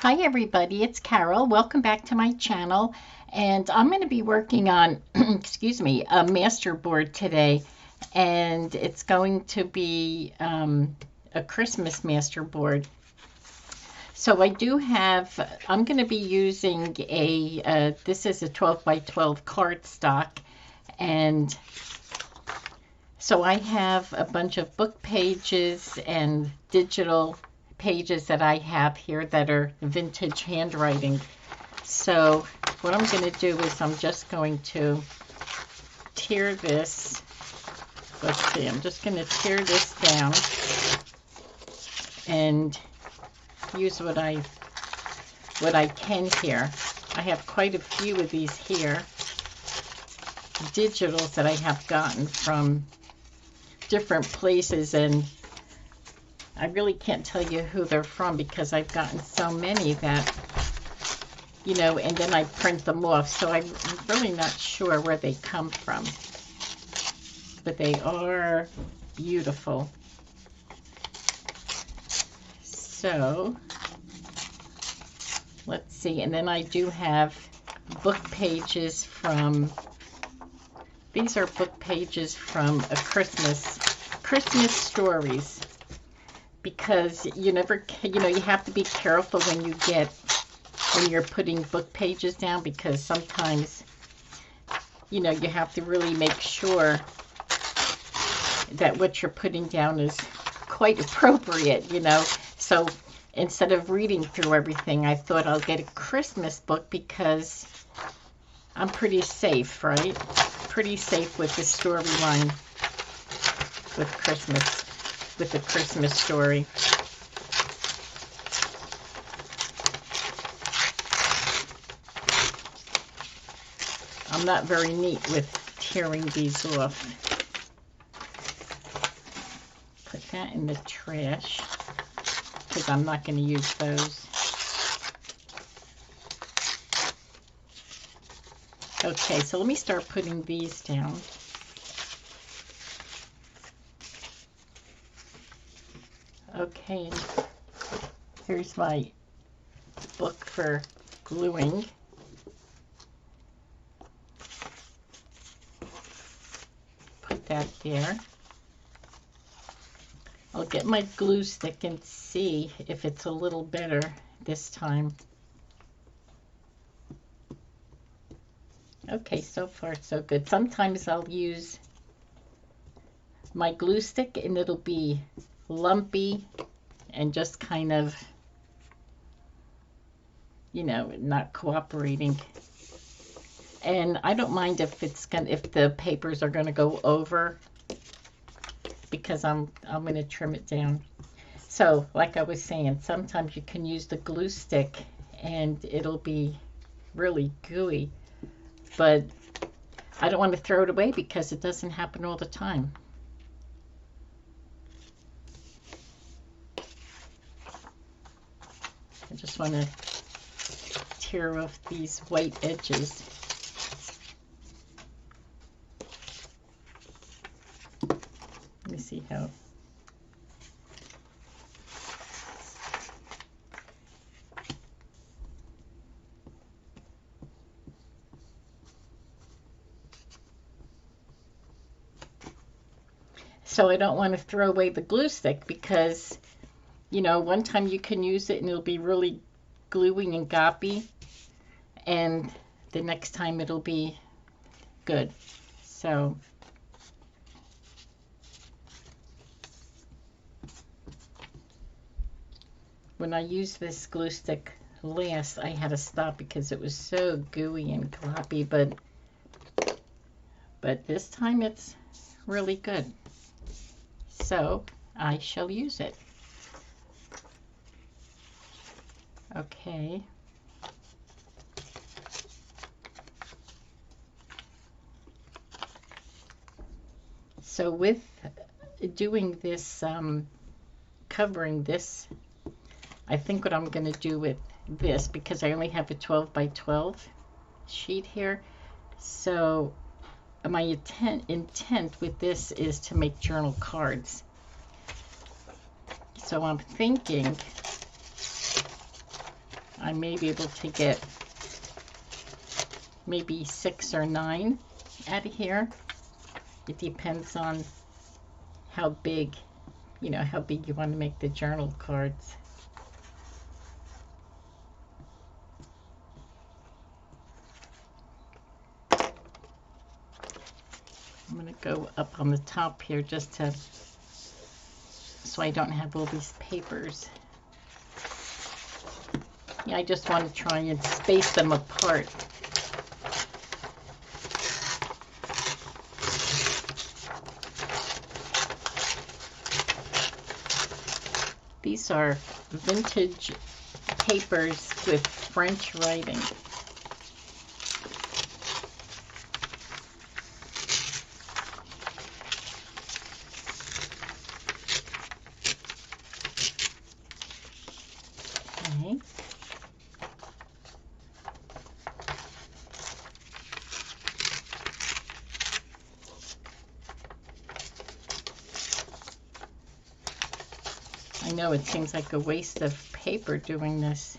Hi everybody, it's Carol. Welcome back to my channel. And I'm going to be working on, excuse me, a master board today. And it's going to be a Christmas master board. So I do have, I'm going to be using this is a 12 by 12 cardstock. And so I have a bunch of book pages and digital pages that I have here that are vintage handwriting. So what I'm going to do is I'm just going to tear this. Let's see, I'm just going to tear this down and use what I can here. I have quite a few of these here, digitals that I have gotten from different places, and I really can't tell you who they're from because I've gotten so many that, you know, and then I print them off. So I'm really not sure where they come from. But they are beautiful. So let's see. And then I do have book pages from, these are book pages from a Christmas stories. Because you never, you know, you have to be careful when you're putting book pages down, because sometimes, you know, you have to really make sure that what you're putting down is quite appropriate, you know. So instead of reading through everything, I thought I'll get a Christmas book because I'm pretty safe, right? Pretty safe with the storyline with Christmas. With a Christmas story. I'm not very neat with tearing these off. Put that in the trash because I'm not going to use those. Okay, so let me start putting these down. Okay, here's my book for gluing. Put that there. I'll get my glue stick and see if it's a little better this time. Okay, so far so good. Sometimes I'll use my glue stick and it'll be lumpy and just kind of, you know, not cooperating. And I don't mind if the papers are gonna go over, because I'm gonna trim it down. So like I was saying, sometimes you can use the glue stick and it'll be really gooey, but I don't want to throw it away because it doesn't happen all the time. I just want to tear off these white edges. Let me see how. So I don't want to throw away the glue stick because, you know, one time you can use it and it'll be really gluey and goppy, and the next time it'll be good. So when I used this glue stick last, I had to stop because it was so gooey and gloppy, but this time it's really good. So I shall use it. Okay. So with doing this, covering this, I think what I'm going to do with this, because I only have a 12 by 12 sheet here, so my intent with this is to make journal cards. So I'm thinking I may be able to get maybe 6 or 9 out of here. It depends on how big, you know, how big you want to make the journal cards. I'm going to go up on the top here just to, so I don't have all these papers. Yeah, I just want to try and space them apart. These are vintage papers with French writing. Okay. I know it seems like a waste of paper doing this.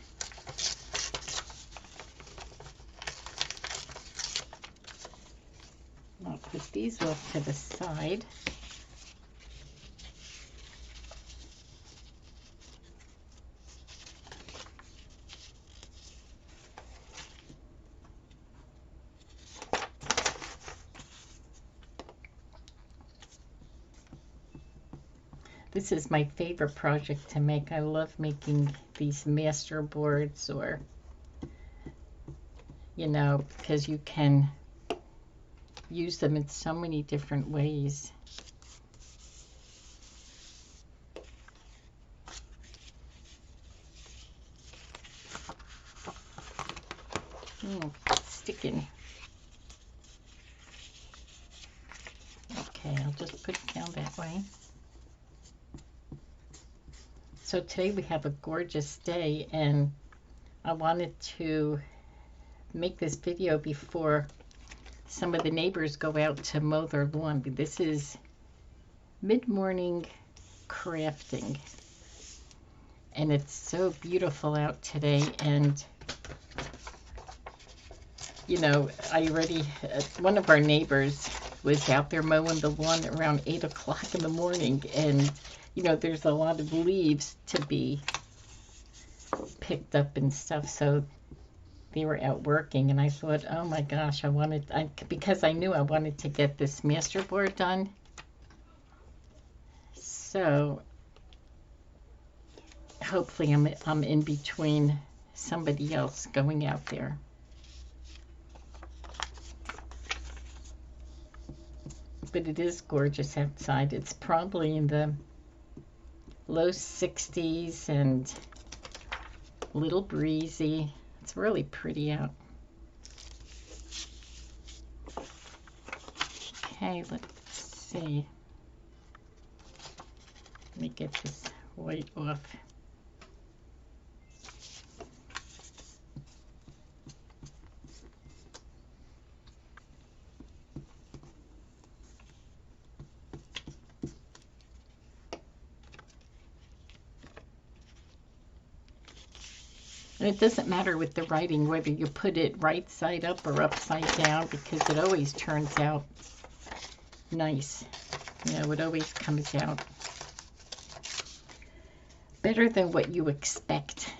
I'll put these off to the side. This is my favorite project to make. I love making these master boards, or, you know, because you can use them in so many different ways. It's sticking. Okay, I'll just put it down that way. So today we have a gorgeous day, and I wanted to make this video before some of the neighbors go out to mow their lawn. This is mid-morning crafting, and it's so beautiful out today. And you know, one of our neighbors was out there mowing the lawn around 8 o'clock in the morning, and you know, there's a lot of leaves to be picked up and stuff, so they were out working, and I thought, oh my gosh, because I knew I wanted to get this masterboard done. So hopefully I'm in between somebody else going out there. But it is gorgeous outside. It's probably in the low 60s and a little breezy. It's really pretty out. Okay, let's see. Let me get this white off. And it doesn't matter with the writing whether you put it right side up or upside down, because it always turns out nice. You know, it always comes out better than what you expect.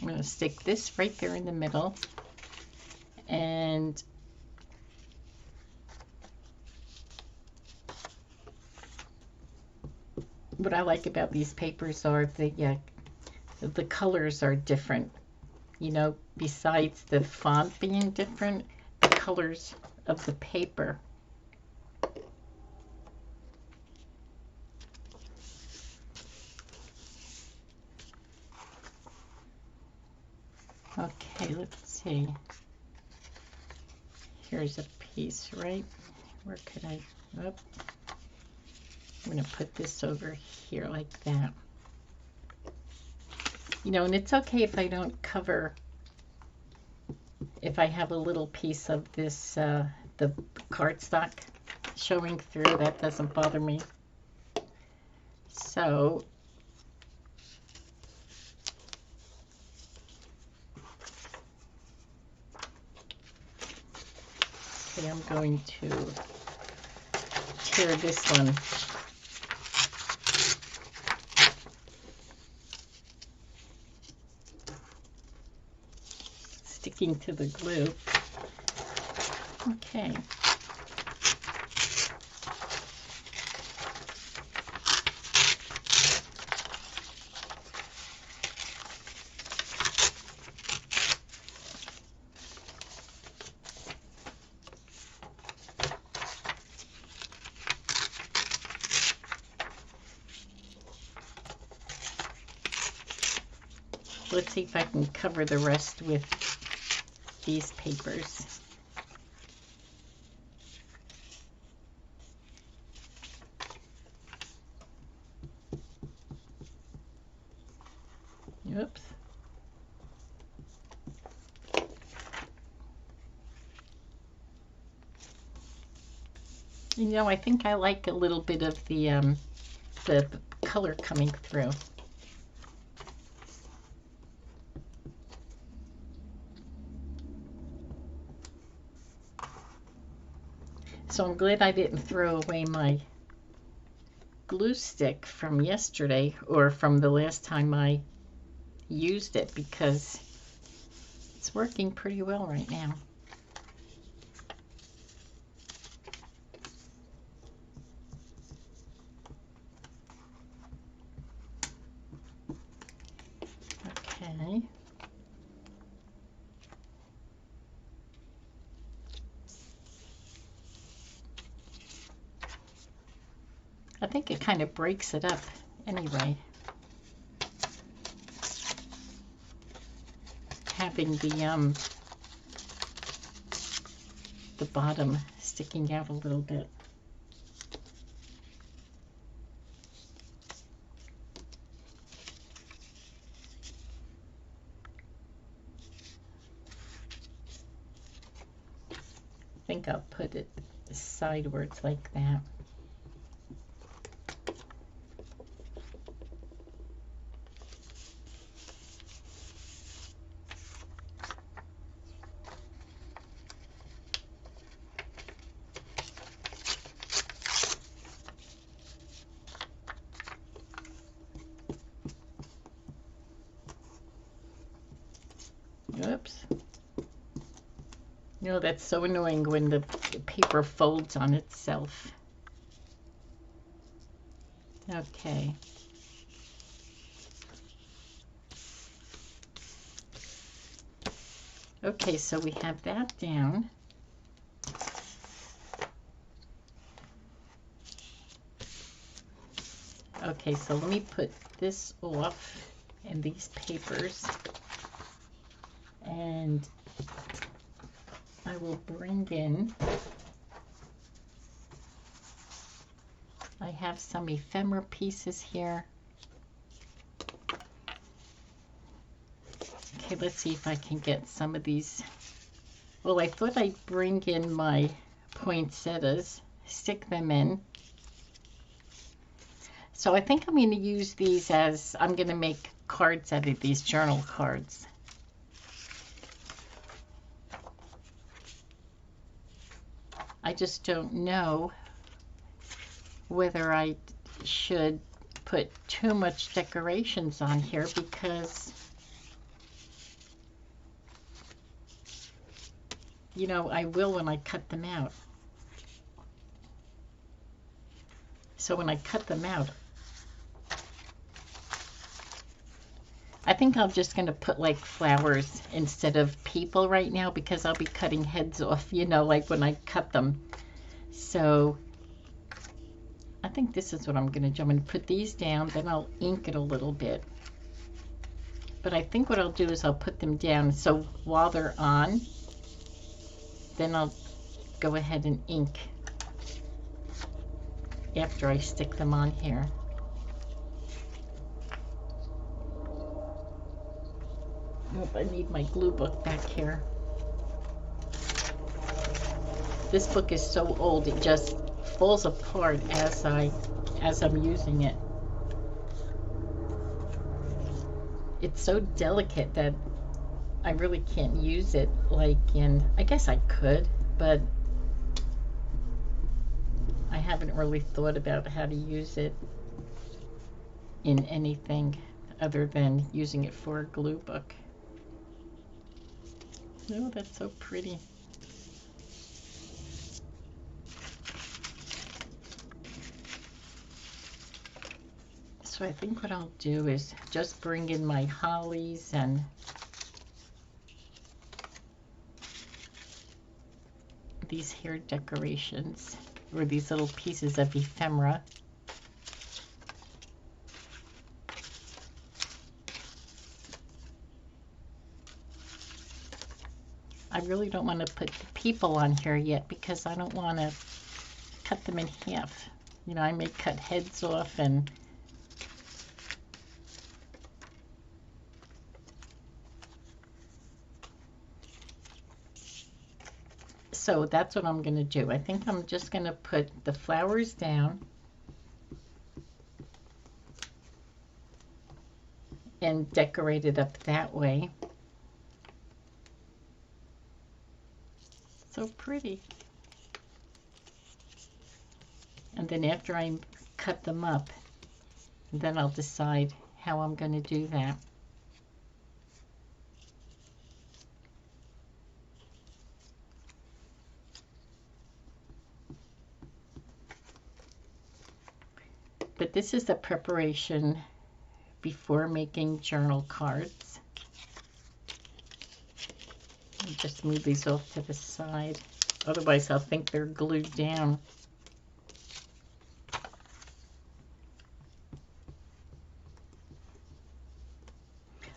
I'm going to stick this right there in the middle, and what I like about these papers are the colors are different. You know, besides the font being different, the colors of the paper. Okay, let's see. Here's a piece, right? Where could I, I'm going to put this over here like that. You know, and it's okay if I don't cover, if I have a little piece of this, the cardstock showing through, that doesn't bother me. So, okay, I'm going to tear this one. Sticking to the glue. Okay. Let's see if I can cover the rest with these papers. Oops. You know, I think I like a little bit of the color coming through. So I'm glad I didn't throw away my glue stick from yesterday or from the last time I used it, because it's working pretty well right now. Okay. I think it kind of breaks it up anyway, having the bottom sticking out a little bit. I think I'll put it sideways like that. Oops. You know, that's so annoying when the paper folds on itself. Okay. Okay, so we have that down. Okay, so let me put this off and these papers, and I will bring in, I have some ephemera pieces here. Okay, let's see if I can get some of these. Well, I thought I'd bring in my poinsettias, stick them in. So I think I'm going to use these as, I'm going to make cards out of these, journal cards. I just don't know whether I should put too much decorations on here, because, you know, I will when I cut them out. So when I cut them out, I think I'm just going to put like flowers instead of people right now, because I'll be cutting heads off, you know, like when I cut them. So I think this is what I'm going to do. I'm going to put these down, then I'll ink it a little bit. But I think what I'll do is I'll put them down, so while they're on, then I'll go ahead and ink after I stick them on here. Oh, I need my glue book back here. This book is so old it just falls apart as I'm using it. It's so delicate that I really can't use it like I guess I could, but I haven't really thought about how to use it in anything other than using it for a glue book. Oh, that's so pretty. So I think what I'll do is just bring in my hollies and these hair decorations, or these little pieces of ephemera. I really don't want to put the people on here yet because I don't want to cut them in half. You know, I may cut heads off and so that's what I'm going to do. I think I'm just going to put the flowers down and decorate it up that way. So pretty. And then after I cut them up, then I'll decide how I'm going to do that. But this is the preparation before making journal cards. I'll just move these off to the side. Otherwise, I'll think they're glued down.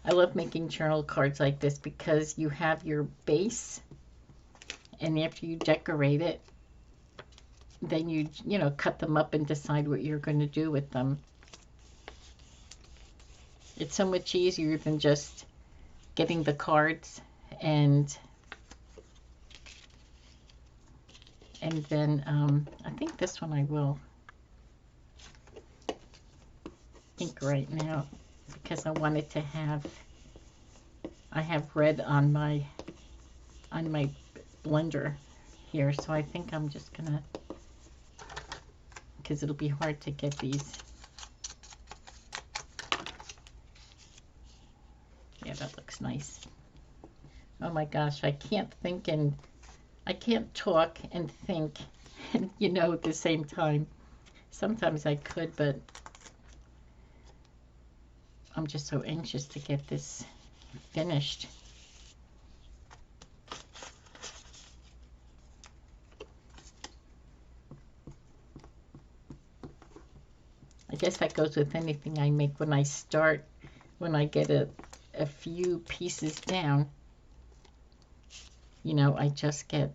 I love making journal cards like this because you have your base, and after you decorate it, then you know, cut them up and decide what you're going to do with them. It's so much easier than just getting the cards and then I think this one I will ink right now because I wanted to have, I have red on my blender here, so I think I'm just gonna, because it'll be hard to get these. Yeah, that looks nice. Oh my gosh, I can't think and I can't talk and think, you know, at the same time. Sometimes I could, but I'm just so anxious to get this finished. I guess that goes with anything I make. When I start, when I get a few pieces down, you know, I just get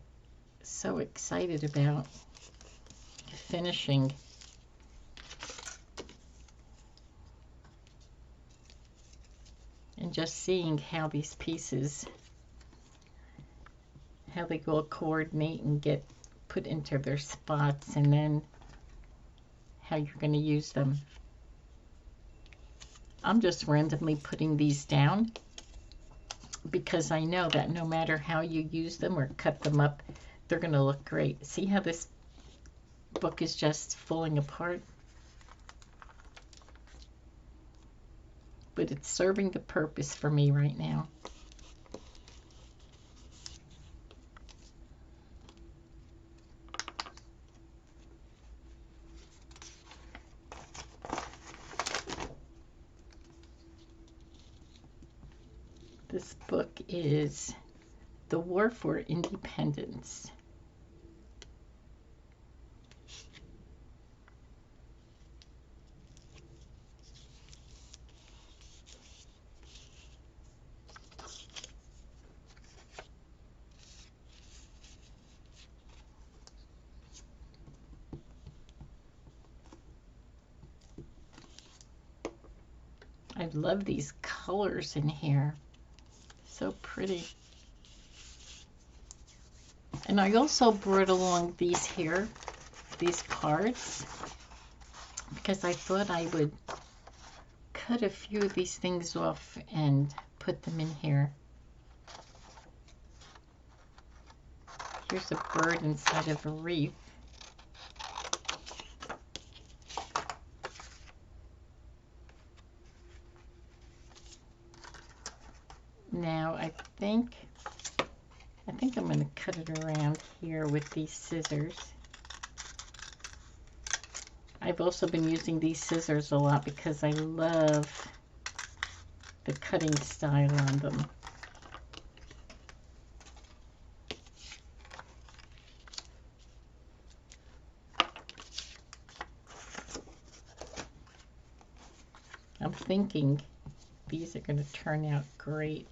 so excited about finishing. And just seeing how these pieces, how they all coordinate and get put into their spots, and then how you're going to use them. I'm just randomly putting these down because I know that no matter how you use them or cut them up, they're going to look great. See how this book is just falling apart? But it's serving the purpose for me right now. This book is The War for Independence. I love these colors in here. So pretty. And I also brought along these here, these cards, because I thought I would cut a few of these things off and put them in here. Here's a bird inside of a wreath. Now I think I'm going to cut it around here with these scissors. I've also been using these scissors a lot because I love the cutting style on them. I'm thinking these are going to turn out great.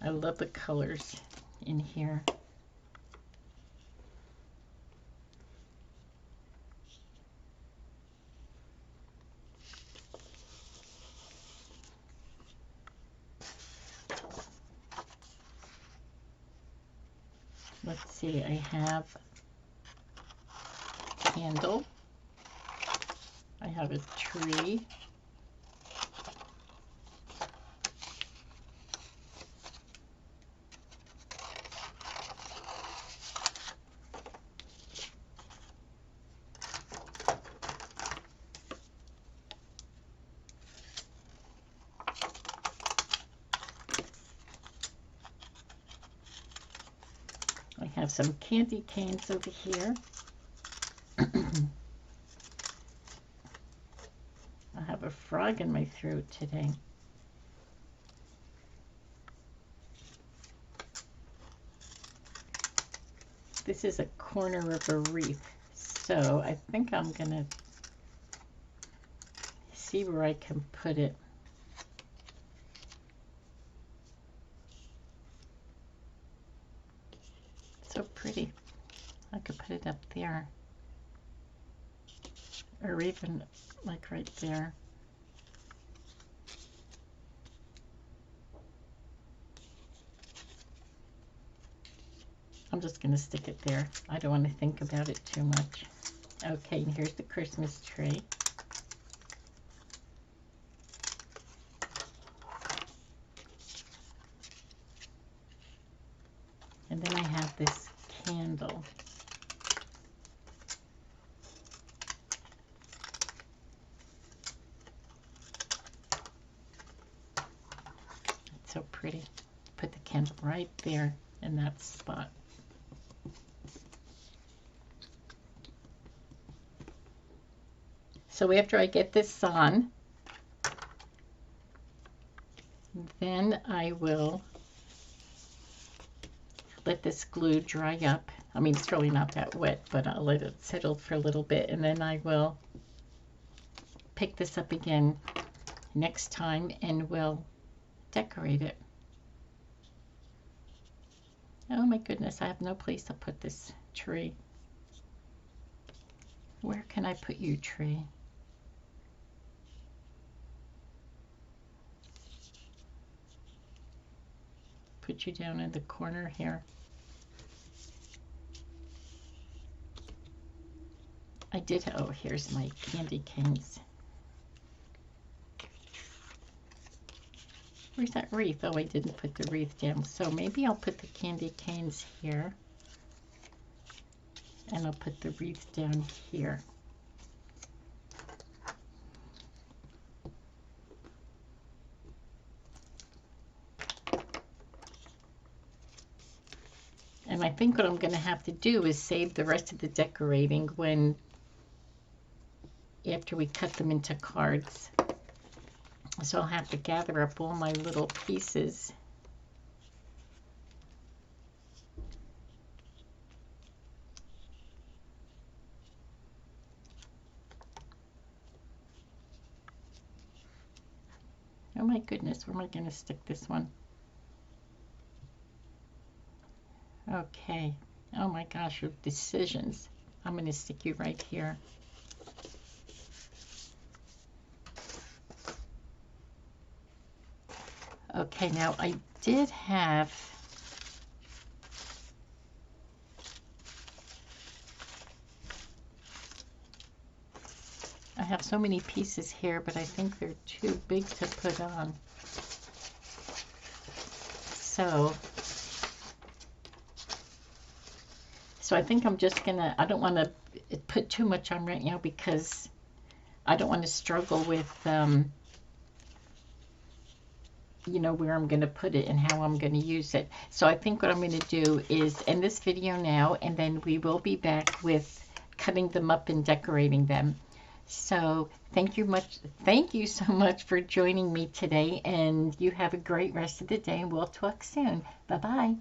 I love the colors in here. Let's see, I have a candle. I have a tree. I have some candy canes over here. I have a frog in my throat today. This is a corner of a wreath, so I think I'm gonna see where I can put it. So pretty. I could put it up there, or even like right there. I'm just going to stick it there. I don't want to think about it too much. Okay, and here's the Christmas tree. And then I have this candle. It's so pretty. Put the candle right there in that spot. So after I get this on, then I will let this glue dry up. I mean, it's really not that wet, but I'll let it settle for a little bit, and then I will pick this up again next time and we'll decorate it. Oh my goodness, I have no place to put this tree. Where can I put you, tree? Put you down in the corner here. I did, oh, here's my candy canes. Where's that wreath? Oh, I didn't put the wreath down. So maybe I'll put the candy canes here. And I'll put the wreath down here. And I think what I'm going to have to do is save the rest of the decorating after we cut them into cards. So I'll have to gather up all my little pieces. Oh my goodness, where am I going to stick this one? Okay. Oh my gosh, your decisions. I'm going to stick you right here. Okay, now I did have... I have so many pieces here, but I think they're too big to put on. So I think I'm just gonna, I don't want to put too much on right now because I don't want to struggle with, you know, where I'm going to put it and how I'm going to use it. So I think what I'm going to do is end this video now, and then we will be back with cutting them up and decorating them. So thank you so much for joining me today, and you have a great rest of the day, and we'll talk soon. Bye-bye.